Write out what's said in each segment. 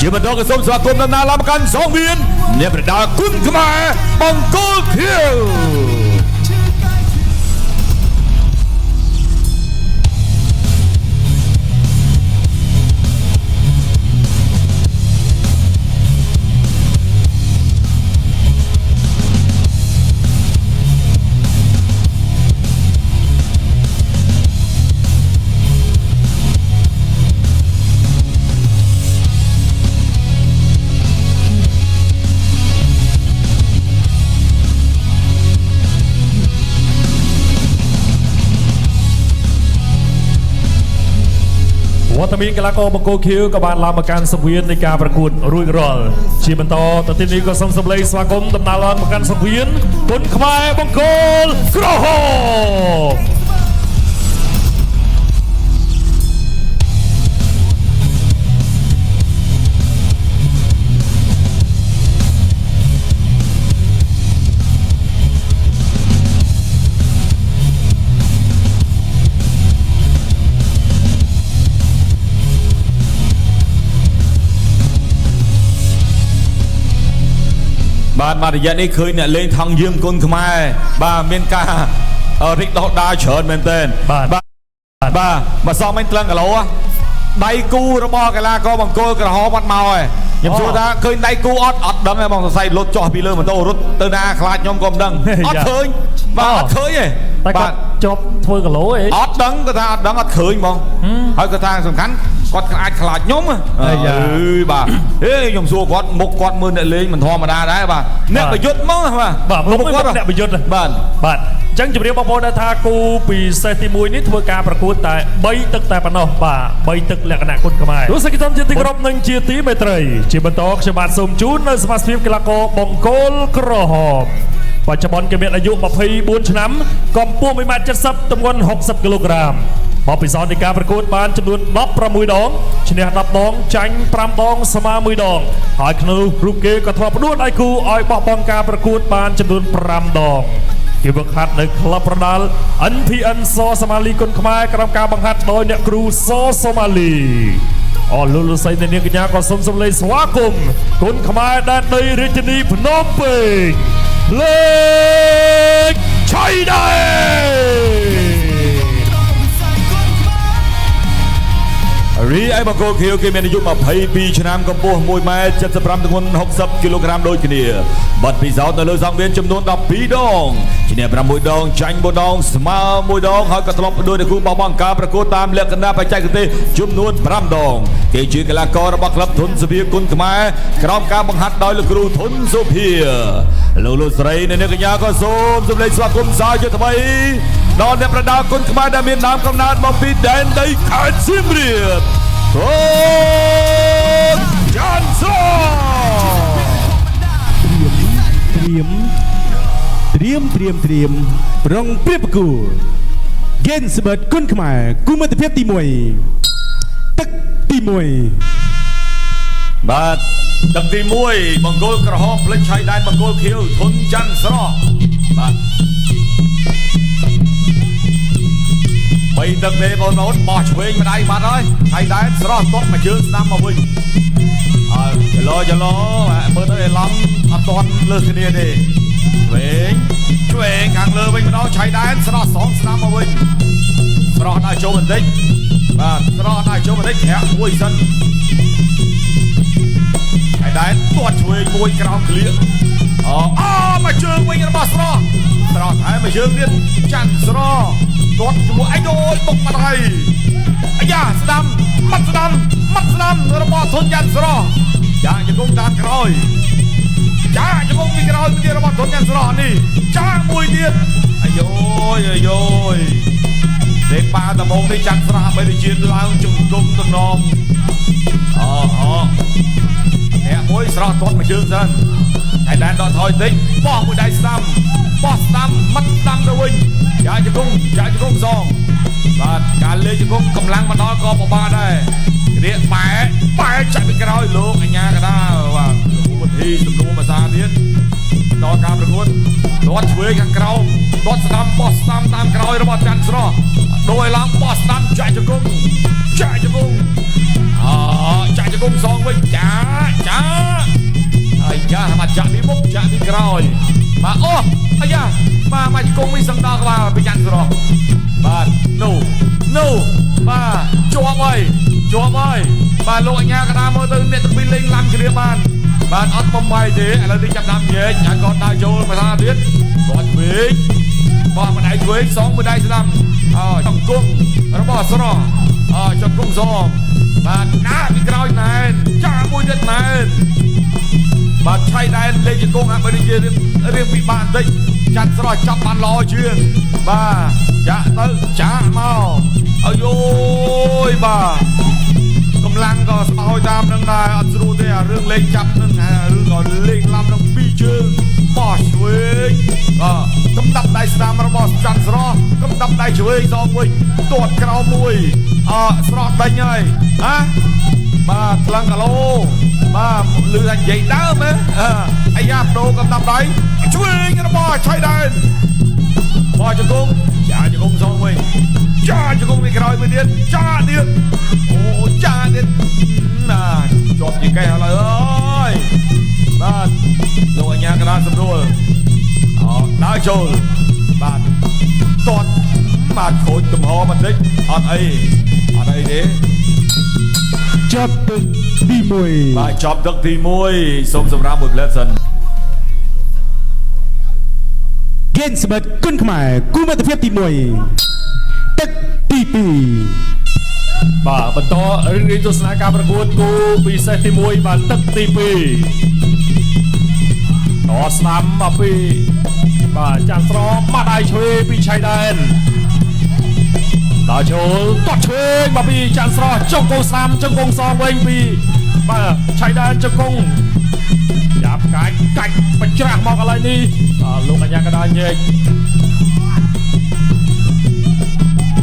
ជាបន្តក៏សូមស្វាគមន៍ដំណើរឡើងកាន់សងវៀនអ្នកប្រដាល់គុណខ្មែរបង្គោលខៀវវត្តមានកីឡាករបង្គោលខៀវក៏បានឡើងមកកាន់សង្វៀននៃការប្រកួតរួចរាល់ជាបន្តទៅទីនេះក៏សូមសម្លេងស្វាគមន៍ដំណើរឡើងមកកាន់សង្វៀនគុណខ្មែរបង្គោលក្រហមបាទមករយៈនេះឃើញអ្នកលេងថង់យាមគុណខ្មែរបាទមានការរិចដោះដាវច្រើនមែនទែនបាទមកសងមិញថ្លឹងគីឡូដៃគូរបស់កីឡាករបង្គោលក្រហមអត់មកទេខ្ញុំសួរថាឃើញដៃគូអត់ដឹងទេបងសរសៃលុតចុះពីលើម៉ូតូរត់ទៅណាខ្លាចខ្ញុំក៏មិនដឹងអត់ឃើញបាទអត់ឃើញទេបាទជាប់ធ្វើគីឡូអីអត់ដឹងគាត់ថាអត់ដឹងអត់ឃើញបងហើយគាត់ថាសំខាន់គាត់អាចខ្លាចខ្ញុំបាទខ្ញុំសួរគាត់មុខគាត់មើលអ្នកលេងមិនធម្មតាដែរបាទអ្នកប្រយុទ្ធហ្មងបាទមុខគាត់អ្នកប្រយុទ្ធបាទអញ្ចឹងជម្រាបបងប្អូនដែរថាគូពីសេសទី1នេះធ្វើការប្រកួតតែ3ទឹកតែប៉ុណ្ណោះបាទ3ទឹកលក្ខណៈគុណខ្មែរទស្សនិកជនជាទីគោរពនិងជាទីមេត្រីជាបន្តខ្ញុំបាទសូមជូននៅសមាជិកកីឡាករបង្គោលក្រហមបច្ចុប្បន្នគេមានអាយុ24ឆ្នាំកម្ពស់ 1.70 ទម្ងន់60 គីឡូក្រាមបបពិសោធន៍នៃការប្រកួតបានចំនួន16ដងឈ្នះ10ដងចាញ់5ដងស្មើ1ដងហើយក្នុងរូបគេក៏ធ្លាប់ផ្ដួលដៃគូឲ្យបោះបង់ការប្រកួតបានចំនួន5ដងគេវឹកហាត់នៅក្លឹបប្រដាល់ NPN សសូម៉ាលីគុណខ្មែរក្រោមការបង្ហាត់ដោយអ្នកគ្រូសសូម៉ាលីលោកសីនាងកញ្ញាក៏សូមសម្លេងស្វាគមន៍គុណខ្មែរដែនដីរាជធានីភ្នំពេញលេខឆៃដែររីឯបង្គោលខៀវគេមានអាយុ22ឆ្នាំកម្ពស់ 1.75 ទម្ងន់60 គីឡូក្រាមដូចគ្នាបាត់ពិសោធន៍នៅលើសង្វៀនចំនួន12ដងឈ្នះ6ដងចាញ់1ដងស្មើ1ដងហើយក៏ធ្លាប់ដោយគ្រូបោះបង់ការប្រកួតតាមលក្ខណៈបច្ចេកទេសចំនួន5ដងគេជាកីឡាកររបស់ក្លឹបធុនសុភាគុណខ្មែរក្រោមការបង្ហាត់ដោយលោកគ្រូធុនសុភាលោកស្រីនិងអ្នកកញ្ញាក៏សូមសម្លេងស្វាគមន៍សាជាថ្មីដល់អ្នកប្រដាល់គុណខ្មែរដែលមានដើមកំណើតមកពីដែនដីខេត្តសៀមរាបអូចាន់សត្រៀមប្រងព្រៀបប្រគួតហ្គេនស្បឺតគុណខ្មែរគូមិត្តភាពទី1ទឹកទី1បាទទឹកទី1បង្គោលក្រហមផ្លេចឆៃដែនបង្គោលខៀវធុនច័ន្ទស្រស់បាទ3ទឹកទេបងប្អូនបោះឆ្វេងម្ដាយបាត់ហើយឆៃដែនស្រស់ទាត់មកជើងស្ដាំមកវិញហើយចលោមើលទៅអេឡង់អត់ទាន់លើសគ្នាទេឆ្វេងខាងលើវិញម្ដងឆៃដែនស្រស់សងស្ដាំមកវិញស្រស់ដល់ចូលបន្តិចបាទស្រស់ដល់ចូលបន្តិចធាក់មួយសិនឆៃដែនទាត់ឆ្វេងមួយក្រោមក្លៀកមកជើងវិញរបស់ស្រស់ហើយមកជើងទៀតច័ន្ទស្រស់ទាត់ជាមួយអីដូចបុកបាត់ហើយអាយ៉ាស្ដាំម៉ាត់ស្ដាំរបស់ធុនច័ន្ទស្រស់ចាជង្គង់តាមក្រោយចាជង្គង់ពីក្រោយទៀតរបស់ធុនច័ន្ទស្រស់នេះចាមួយទៀតអាយយទេប៉ាតមងនេះច័ន្ទស្រស់បីទៅជាតិឡើងជង្គង់តំណងអ្នកមួយស្រស់ទាត់មកជើងសិនហើយដែនដកថយតិចបោះមួយដៃស្ដាំម៉ាត់ស្ដាំទៅវិញចាជង្គង់សងបាទការលេងជង្គង់កម្លាំងមកដល់ក៏ពិបាកដែររៀកបែចាក់ពីក្រោយលោកអញ្ញាកដាបាទវិធីសំណួរភាសាទៀតដល់ការប្រកួតទាត់ឆ្វេងខាងក្រោមទាត់ស្ដាំបោះស្ដាំតាមក្រោយរបស់ច័ន្ទស្រស់ដោយឡើងបោះស្ដាំចាក់ជង្គង់ចាក់ជង្គង់សងវិញ វិញចាអាយ៉ាមកចាក់ពីមុខចាក់ពីក្រោយមកអូអាយ៉ាមកជង្គង់វិញសឹងដល់ក្បាលបញ្ញាស្រស់បាទនោះបាទជាប់ហើយបាទលោកអញ្ញាកណ្ដាលមើលទៅអ្នកទាំងពីរលេងឡាំជ្រាបបានអត់បំបីទេឥឡូវនេះចាប់ដើមញែកហើយគាត់ដើរចូលមកថាទៀតគាត់វិញបោះម្ដាយឆ្វេងសងម្ដាយស្ដាំចង្គង់របស់ស្រស់ចង្គង់សងបាទណាពីក្រោយណែនចាមួយទៀតណែនបាទឆៃដែនលេងជង្គង់ហាក់បីជារៀងពិបាកបន្តិចចាត់ស្រស់ចាប់បានល្អជាងបាទចាក់ទៅចាក់មកអាយយបាទកម្លាំងក៏ស្បើយតាមនឹងដែរអត់ស្រួលទេអារឿងលេងចាប់នឹងឬក៏លេងឡាំនឹងពីរជើងបោះឆ្វេងកំដាប់ដៃស្ដាំរបស់ចាន់ស្រស់កំដាប់ដៃឆ្វេងសងវិញទាត់ក្រោមមួយស្រស់ដេញហើយបាទថ្លឹងកាឡូបាទលឺថានិយាយដើមអាយ៉ាប្ដូកំដាប់ដៃឆ្វេងរបស់ឆៃដែនបោះជង្គង់ចាជង្គង់សងវិញចាជង្គង់ពីក្រោយមួយទៀតចាទៀតអូចាទៀតណាជាប់ជាកេះហើយអើយបាទលោកអញ្ញាកណ្ដាលសម្រួលដើរចូលបាទទាត់បាទខូចទំហំបន្តិចអត់អីទេចប់ទឹកទី1បាទចប់ទឹកទី1សូមសម្រាប់មួយផ្លែសិនហ្គេមស្បិតគុណខ្មែរគូមិត្តភាពទី1ទឹកទី2បាទបន្តរឿងទស្សនាការប្រកួតគូពិសេសទី1បាទទឹកទី2ស្ដាំមកពីបាទចាន់ស្រស់មកដៃឆ្វេងពីឆៃដែនដល់ចូលទាត់ឆ្វេងមកពីចាន់ស្រស់ចុងកងស្ដាំចុងកងសងវិញពីបាទឆៃដែនចុងកងចាប់កាច់បញ្ច្រាស់មកកន្លែងនេះលោកអញ្ញាកណ្ដាលញែក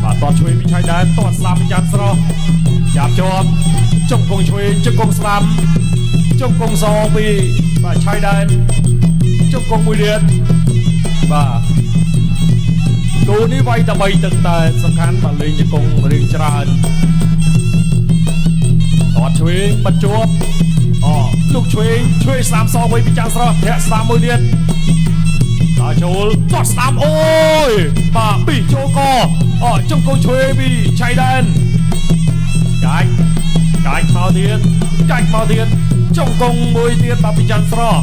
បាទទាត់ឆ្វេងពីឆៃដែនទាត់ស្ដាំពីចាន់ស្រស់ចាប់ជាប់ចុងកងឆ្វេងចុងកងស្ដាំចុងកងសងពីបាទឆៃដែនចុងកងមួយទៀតបាទគូនេះវាយតែ3ទឹកតែសំខាន់បាទលេងជង្គង់រៀងច្រើនទាត់ឆ្វេងបិទជាប់លោកឆ្វេងស្ដាំសងវិញពីចាន់ស្រស់ធាក់ស្ដាំមួយទៀតដល់ចូលទាត់ស្ដាំអូយបាទពីចូលកជង្គង់ឆ្វេងពីឆៃដែនកាច់មកទៀតជង្គង់មួយទៀតបាទពីចាន់ស្រស់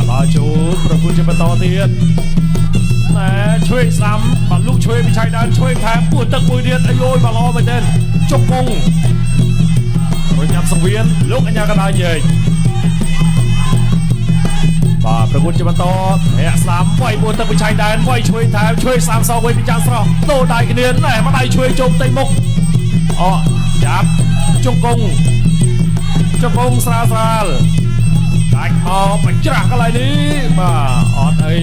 បាទចូលប្រគួតជាបន្តទៀតណែឆ្វេងស្ដាំបាទលោកឆ្វេងពីឆៃដែនឆ្វេងថែមពួតទឹកមួយទៀតអាយបាទល្អមែនទេជង្គង់ប្រញាប់សង្វៀនលោកអញ្ញាកណ្ដាលញែកបាទប្រគួតជាបន្តធាក់ស្ដាំវាយពួតទឹកពីឆៃដែនវាយឆ្វេងថែមឆ្វេងស្ដាំសងវិញពីចាន់ស្រស់ដូរដៃគ្នាណែមកដៃឆ្វេងចូលផ្ទៃមុខចាប់ជង្គង់ស្រាលកាច់មកបញ្ច្រាស់កន្លែងនេះបាទអត់អី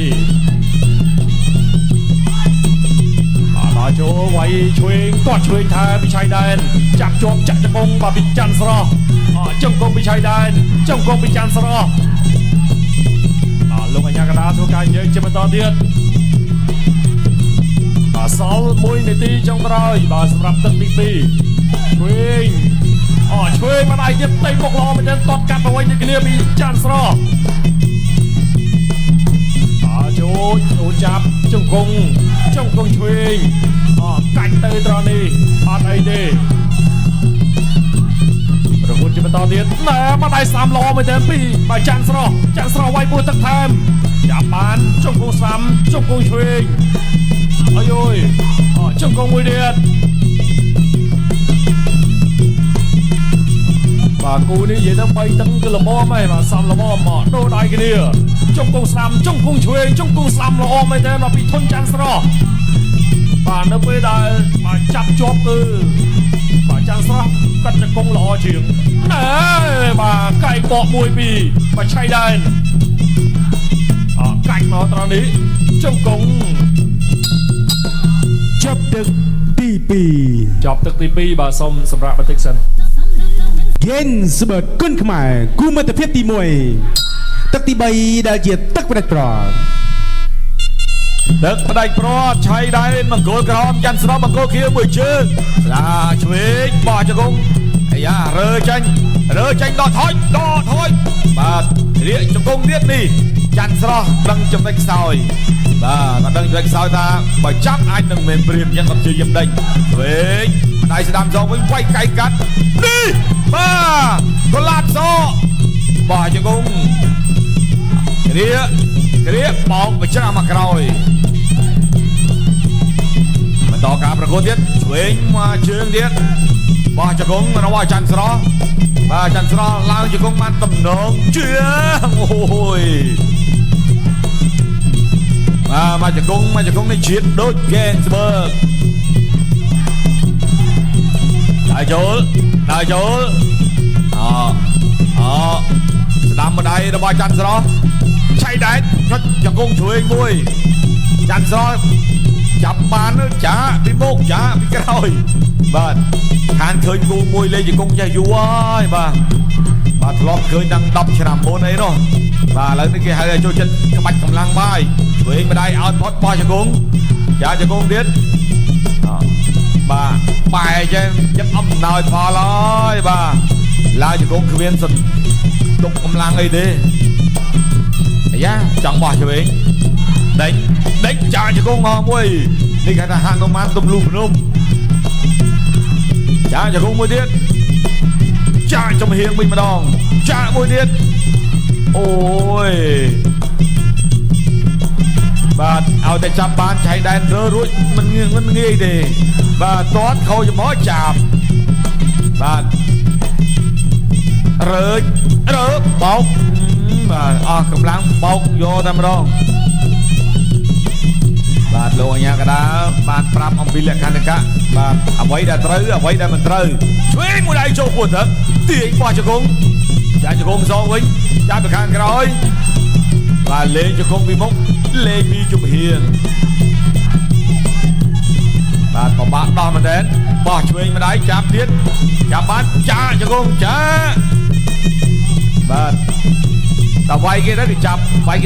បាទដល់ចូលវាយឆ្វេងទាត់ឆ្វេងថែពីឆៃដែនចាប់ជាប់ចាក់ជង្គង់បាទពីចាន់ស្រស់ជង្គង់ពីឆៃដែនជង្គង់ពីចាន់ស្រស់បាទលោកអញ្ញាកណ្ដាលធ្វើការញែកជាបន្តទៀតបាទសល់1នាទីចុងក្រោយបាទសម្រាប់ទឹកទី2ឆ្វេងឆ្វេងមកដៃទៀតផ្ទៃមុខល្អមែនទែនទាត់កាត់ទៅវិញគ្នាពីចាន់ស្រស់ចូលចាប់ជង្គង់ឆ្វេងកាច់ទៅត្រង់នេះអត់អីទេប្រគួតជាបន្តទៀតណែមកដៃស្ដាំល្អមែនទែនពីបាទចាន់ស្រស់វាយពោះទឹកថែមចាប់បានជង្គង់ស្ដាំជង្គង់ឆ្វេងអាយជង្គង់មួយទៀតបាទគូនេះនិយាយទៅ3ទឹកគឺល្មមហើយបាទសំល្មមមកដូរដៃគ្នាជង្គង់ស្ដាំជង្គង់ឆ្វេងជង្គង់ស្ដាំល្អមែនទេមកពីធុនចាន់ស្រស់បាទនៅពេលដែលបាទចាប់ជាប់គឺបាទចាន់ស្រស់កាត់ជង្គង់ល្អជាងណែបាទកាយបកមួយពីបាទឆៃដែនកាច់មកត្រង់នេះជង្គង់ចប់ទឹកទី2បាទសូមសម្រាប់បន្តិចសិនហ្គេមស្បិតគុណខ្មែរគូមិត្តភាពទី1ទឹកទី3ដែលជាទឹកផ្ដាច់ប្រ ដឹកផ្ដាច់ប្រត់ឆៃដែនមង្គលក្រមច័ន្ទស្រស់មង្គលខៀវមួយជើងឆ្វេងបោះជង្គង់អាយ៉ារើចាញ់ដកថយបាទរៀកជង្គង់ទៀតនេះច័ន្ទស្រស់ដឹងចំណុចខ្សោយបាទគាត់ដឹងចំណុចខ្សោយថាបើចាប់អាចនឹងមិនព្រៀបអញ្ចឹងគាត់ជឿយឹមដេញឆ្វេងដៃស្ដាំសងវិញវាយកាយកាត់នេះបាទកូឡាប់សបោះជង្គង់គ្រាបោកបច្រាស់មកក្រោយបន្តការប្រកួតទៀតឆ្វេងមកជើងទៀតបោះជង្គង់របស់ច័ន្ទស្រស់បាទច័ន្ទស្រស់ឡើងជង្គង់បានតំណងជឿអូយបាទមកជង្គង់នេះជាតិដូចហ្គេងស្បឺកដើរចូលស្ដាំម្ដាយរបស់ច័ន្ទស្រស់ឆៃដែកចុចជង្គង់ឆ្វេងមួយច័ន្ទស្រស់ចាប់បានចាពីមុខចាពីក្រោយបាទខានឃើញគូមួយលេងជង្គង់ចេះយូរហើយបាទធ្លាប់ឃើញដល់10ឆ្នាំមុនអីនោះបាទឥឡូវនេះគេហៅឲ្យចូលចិត្តក្បាច់កម្លាំងបាយឆ្វេងម្ដាយឲ្យផុតបោះជង្គង់ចាជង្គង់ទៀតបាទបែរចេះចិត្តអំណោយផលហើយបាទឡើងជង្គង់គ្មានសន្ទុកកម្លាំងអីទេអាយ៉ាចង់បោះឆ្វេងដេញចាជង្គង់មកមួយនេះគេថាហានុមានទំលូភ្នំចាជង្គង់មួយទៀតចាចំហៀងវិញម្ដងចាមួយទៀតអូយបាទឲ្យតែចាប់បានឆៃដែនរើរួចមិនងាយទេបាទតតខោចំហចាប់បាទរើបោកបាទអស់កម្លាំងបោកយកតែម្ដងបាទលោកអញ្ញាកដាបានប្រាប់អំពីលក្ខន្តិកៈបាទអ្វីដែលត្រូវអ្វីដែលមិនត្រូវឆ្វេងមួយដៃចូលពោះទឹកទាញបោះជង្គង់ចាជង្គង់សងវិញចាពីខាងក្រោយបាទលេងជង្គង់ពីមុខលេងពីជំហៀងបាទពិបាកដោះមែនទេបោះឆ្វេងម្ដាយចាប់ទៀតចាប់បានចាជង្គង់ចាបាទតើវាយគេទៅគេចាប់បាទ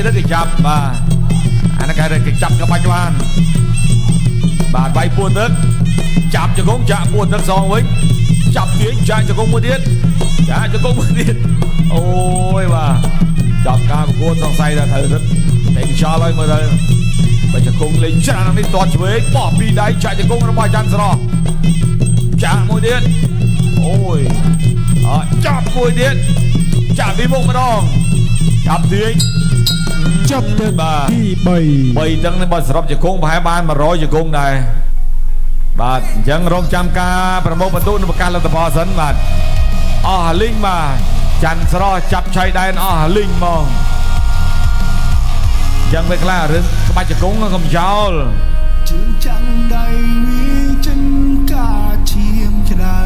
អានេះគេចាប់ក្បាច់បានបាទវាយពួនទឹកចាប់ជង្គង់ចាក់ពួនទឹកសងវិញចាប់ទាញចាក់ជង្គង់មួយទៀតចាជង្គង់មួយទៀតអូយបាទចាប់ការប្រកួតសង្ស័យថាត្រូវរត់តែខ្យល់ហើយមើលទៅបើជង្គង់លេងច្រើននេះតតឆ្វេងបោះពីដៃចាក់ជង្គង់របស់ច័ន្ទស្រស់ចាក់មួយទៀតអូយចាប់មួយទៀតចាក់ពីមុខម្ដងចាប់ទាញចប់ទៅទី3ទាំងនេះបើសរុបជង្គង់ប្រហែលបាន100ជង្គង់ដែរបាទអញ្ចឹងរងចាំការប្រមូលបន្ទូនៅប្រកាសលទ្ធផលសិនបាទអស់លីងបាទច័ន្ទស្រស់ចាប់ឆៃដែនអស់លីងហ្មងអញ្ចឹងពេលខ្លះរឿងក្បាច់ជង្គង់កុំចោលជើងចាំងដៃវាចិនកាឈាមក្តៅ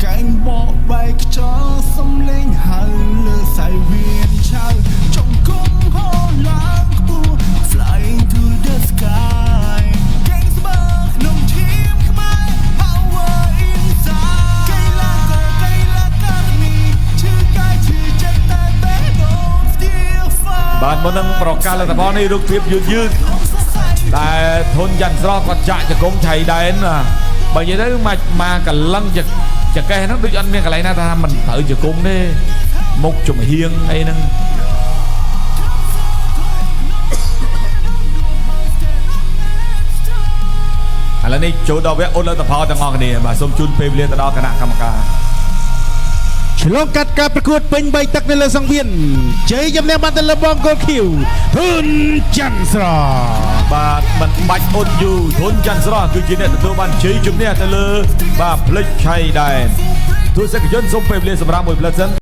កែងបកបែកខ្យល់សំលេងហៅលើសៃវៀនឆៅចង្គង់ហោឡើងខ្ពស់ Flying to the sky កែងស្បើក្នុងឈាមខ្មែរ Power inside កៃឡាករនីឈឺកាយឈឺចិត្តតែ Don't still fight បាទមុននឹងប្រកាសលទ្ធផលនេះរូបភាពយឺតតែធនច័ន្ទស្រស់គាត់ចាក់ជង្គង់ឆៃដែនបើនិយាយទៅមកកលឹងចកេះហ្នឹងដូចអត់មានកន្លែងណាថាមិនត្រូវជង្គង់ទេមុខចំហៀងអីហ្នឹងឥឡូវនេះចូលដល់វគ្គអ៊ុតលទ្ធផលទាំងអស់គ្នាបាទសូមជូនពេលវេលាទៅដល់គណៈកម្មការឆ្លងកាត់ការប្រកួតពេញ3ទឹកនៅលើសង្វៀនជ័យជំនះបានទៅលើបងគោលខៀវធនច័ន្ទស្រស់បាទមិនបាច់អ៊ុតយូធនច័ន្ទស្រស់គឺជាអ្នកទទួលបានជ័យជំនះទៅលើបាទផ្លិចឆៃដែនទស្សនិកជនសូមពេលវេលាសម្រាប់មួយផ្លិតសិន